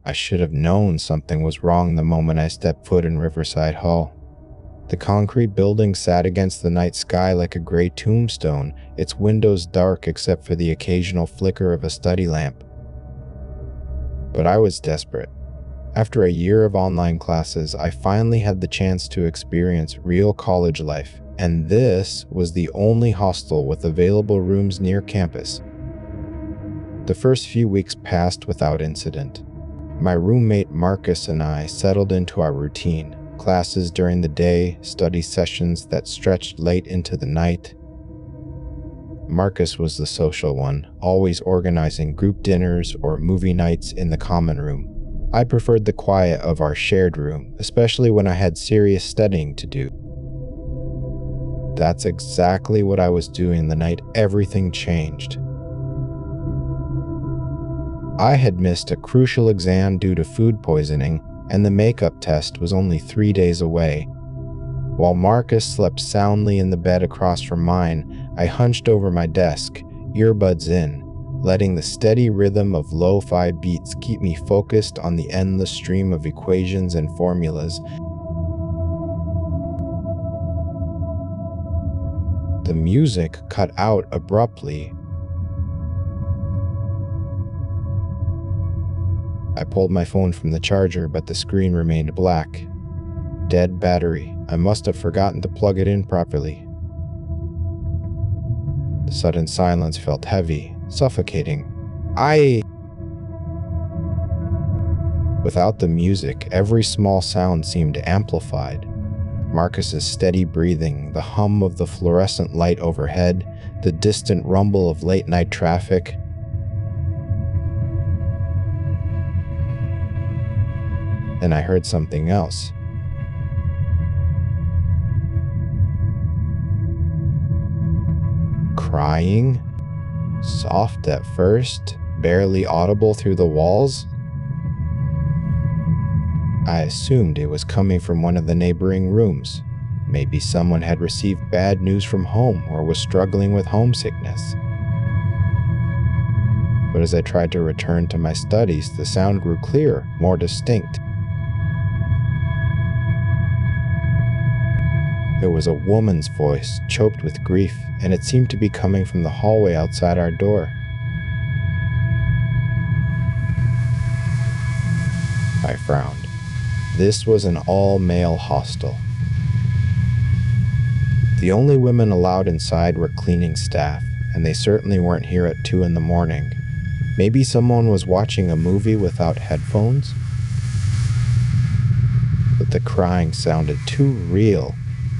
I should have known something was wrong the moment I stepped foot in Riverside Hall. The concrete building sat against the night sky like a gray tombstone, its windows dark except for the occasional flicker of a study lamp. But I was desperate. After a year of online classes, I finally had the chance to experience real college life, and this was the only hostel with available rooms near campus. The first few weeks passed without incident. My roommate Marcus and I settled into our routine. Classes during the day, study sessions that stretched late into the night. Marcus was the social one, always organizing group dinners or movie nights in the common room. I preferred the quiet of our shared room, especially when I had serious studying to do. That's exactly what I was doing the night everything changed. I had missed a crucial exam due to food poisoning, and the makeup test was only 3 days away. While Marcus slept soundly in the bed across from mine, I hunched over my desk, earbuds in, letting the steady rhythm of lo-fi beats keep me focused on the endless stream of equations and formulas. The music cut out abruptly. I pulled my phone from the charger, but the screen remained black. Dead battery. I must have forgotten to plug it in properly. The sudden silence felt heavy, suffocating. Without the music, every small sound seemed amplified. Marcus's steady breathing, the hum of the fluorescent light overhead, the distant rumble of late-night traffic. Then I heard something else. Crying? Soft at first, barely audible through the walls. I assumed it was coming from one of the neighboring rooms. Maybe someone had received bad news from home or was struggling with homesickness. But as I tried to return to my studies, the sound grew clearer, more distinct. There was a woman's voice, choked with grief, and it seemed to be coming from the hallway outside our door. I frowned. This was an all-male hostel. The only women allowed inside were cleaning staff, and they certainly weren't here at 2 in the morning. Maybe someone was watching a movie without headphones? But the crying sounded too real,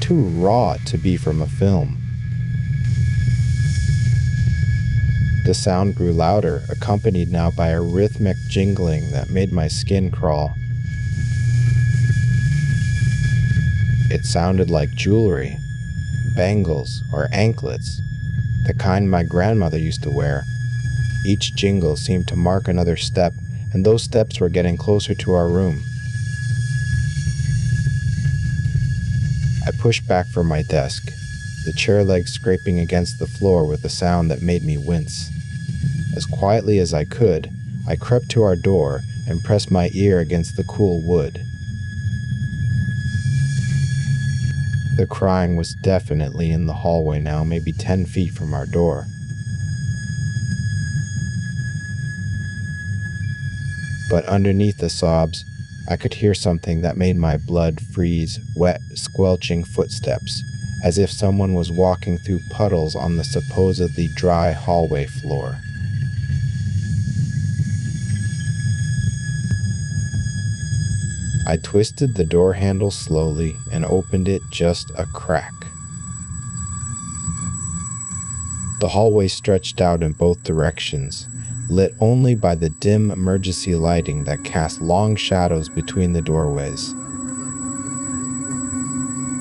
too raw to be from a film. The sound grew louder, accompanied now by a rhythmic jingling that made my skin crawl. It sounded like jewelry, bangles or anklets, the kind my grandmother used to wear. Each jingle seemed to mark another step, and those steps were getting closer to our room. I pushed back from my desk, the chair legs scraping against the floor with a sound that made me wince. As quietly as I could, I crept to our door and pressed my ear against the cool wood. The crying was definitely in the hallway now, maybe 10 feet from our door. But underneath the sobs, I could hear something that made my blood freeze, wet, squelching footsteps, as if someone was walking through puddles on the supposedly dry hallway floor. I twisted the door handle slowly and opened it just a crack. The hallway stretched out in both directions, lit only by the dim emergency lighting that cast long shadows between the doorways.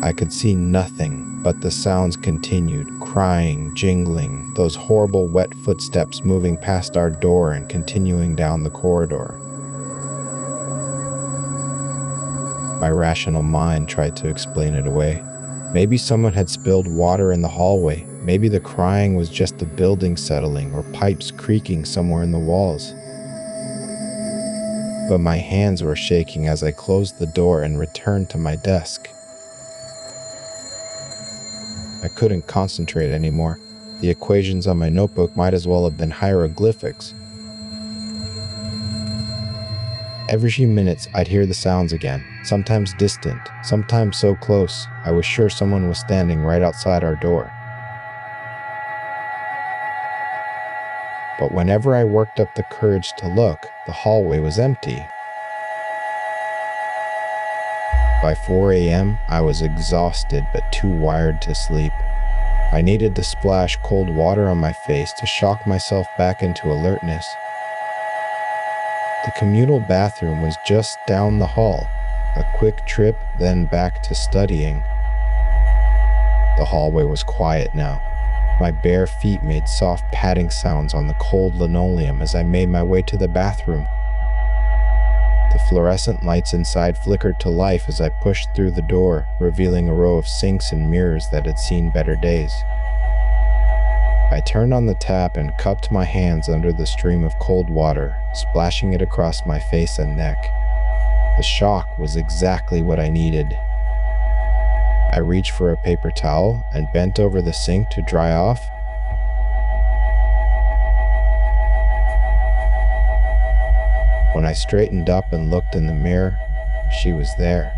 I could see nothing, but the sounds continued, crying, jingling, those horrible wet footsteps moving past our door and continuing down the corridor. My rational mind tried to explain it away. Maybe someone had spilled water in the hallway. Maybe the crying was just the building settling or pipes creaking somewhere in the walls. but my hands were shaking as I closed the door and returned to my desk. I couldn't concentrate anymore. The equations on my notebook might as well have been hieroglyphics. Every few minutes, I'd hear the sounds again, sometimes distant, sometimes so close, I was sure someone was standing right outside our door. But whenever I worked up the courage to look, the hallway was empty. By 4 a.m., I was exhausted but too wired to sleep. I needed to splash cold water on my face to shock myself back into alertness. The communal bathroom was just down the hall, a quick trip, then back to studying. The hallway was quiet now. My bare feet made soft padding sounds on the cold linoleum as I made my way to the bathroom. The fluorescent lights inside flickered to life as I pushed through the door, revealing a row of sinks and mirrors that had seen better days. I turned on the tap and cupped my hands under the stream of cold water, splashing it across my face and neck. The shock was exactly what I needed. I reached for a paper towel and bent over the sink to dry off. When I straightened up and looked in the mirror, she was there.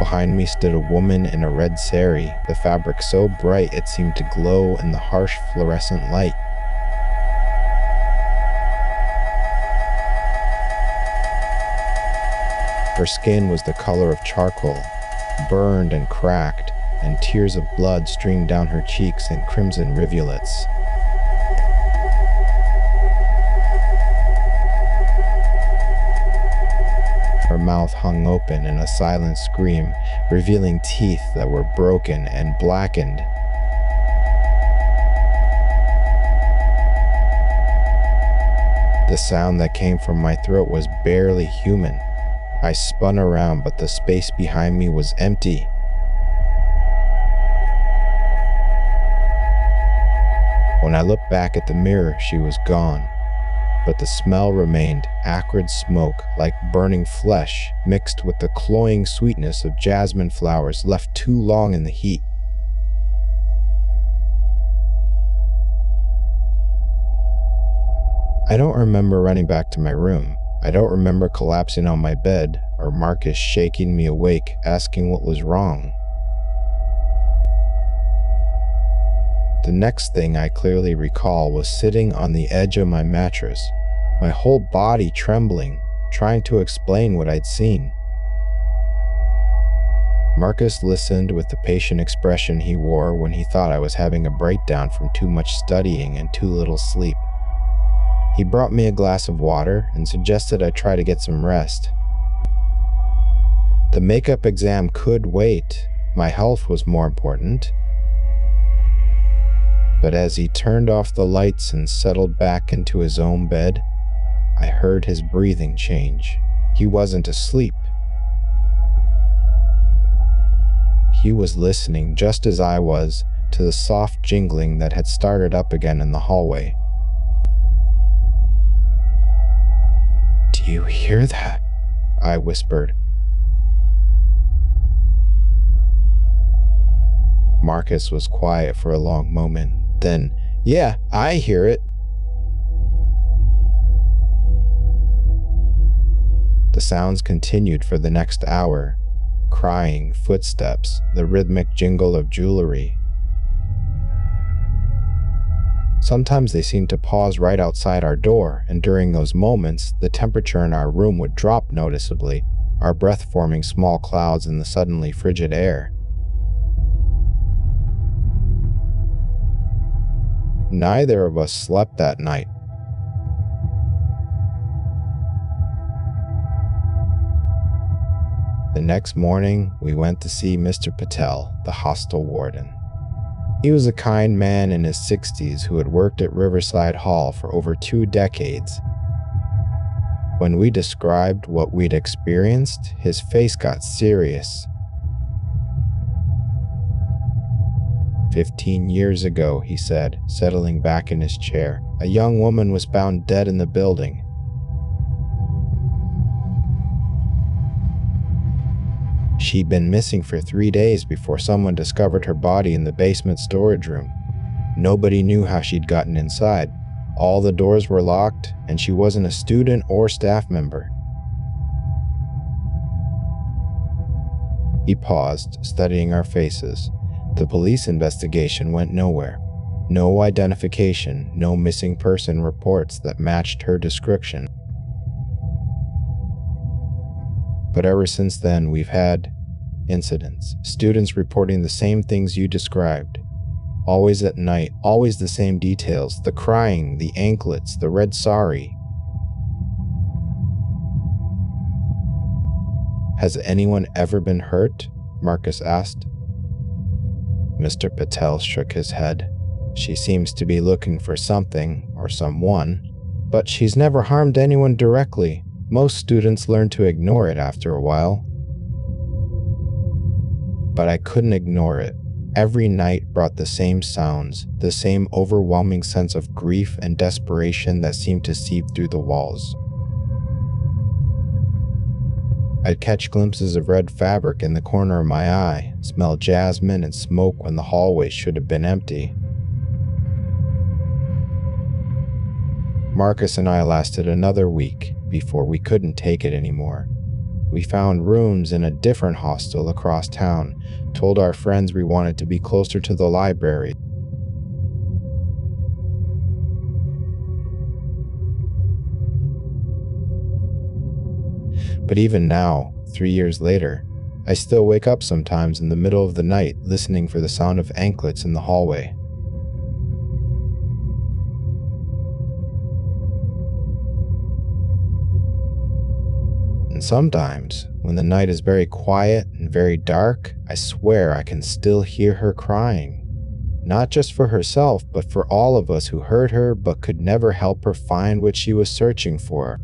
Behind me stood a woman in a red sari, the fabric so bright it seemed to glow in the harsh fluorescent light. Her skin was the color of charcoal, burned and cracked, and tears of blood streamed down her cheeks in crimson rivulets. Her mouth hung open in a silent scream, revealing teeth that were broken and blackened. The sound that came from my throat was barely human. I spun around, but the space behind me was empty. When I looked back at the mirror, she was gone. But the smell remained, acrid smoke like burning flesh mixed with the cloying sweetness of jasmine flowers left too long in the heat. I don't remember running back to my room. I don't remember collapsing on my bed or Marcus shaking me awake, asking what was wrong. The next thing I clearly recall was sitting on the edge of my mattress, my whole body trembling, trying to explain what I'd seen. Marcus listened with the patient expression he wore when he thought I was having a breakdown from too much studying and too little sleep. He brought me a glass of water and suggested I try to get some rest. The makeup exam could wait. My health was more important. But as he turned off the lights and settled back into his own bed, I heard his breathing change. He wasn't asleep. He was listening, just as I was, to the soft jingling that had started up again in the hallway. "Do you hear that?" I whispered. Marcus was quiet for a long moment. Then, "Yeah, I hear it." The sounds continued for the next hour. Crying, footsteps, the rhythmic jingle of jewelry. Sometimes they seemed to pause right outside our door, and during those moments, the temperature in our room would drop noticeably, our breath forming small clouds in the suddenly frigid air. Neither of us slept that night. The next morning, we went to see Mr. Patel, the hostel warden. He was a kind man in his 60s who had worked at Riverside Hall for over 2 decades. When we described what we'd experienced, his face got serious. 15 years ago, he said, settling back in his chair. A young woman was found dead in the building. She'd been missing for 3 days before someone discovered her body in the basement storage room. Nobody knew how she'd gotten inside. All the doors were locked, and she wasn't a student or staff member. He paused, studying our faces. The police investigation went nowhere. No identification, no missing person reports that matched her description. But ever since then, we've had incidents. Students reporting the same things you described. Always at night, always the same details. The crying, the anklets, the red sari. Has anyone ever been hurt? Marcus asked. Mr. Patel shook his head. She seems to be looking for something or someone, but she's never harmed anyone directly. Most students learn to ignore it after a while. But I couldn't ignore it. Every night brought the same sounds, the same overwhelming sense of grief and desperation that seemed to seep through the walls. I'd catch glimpses of red fabric in the corner of my eye, smell jasmine and smoke when the hallway should have been empty. Marcus and I lasted another week before we couldn't take it anymore. We found rooms in a different hostel across town, told our friends we wanted to be closer to the library. But even now, 3 years later, I still wake up sometimes in the middle of the night listening for the sound of anklets in the hallway. And sometimes, when the night is very quiet and very dark, I swear I can still hear her crying. Not just for herself, but for all of us who heard her but could never help her find what she was searching for.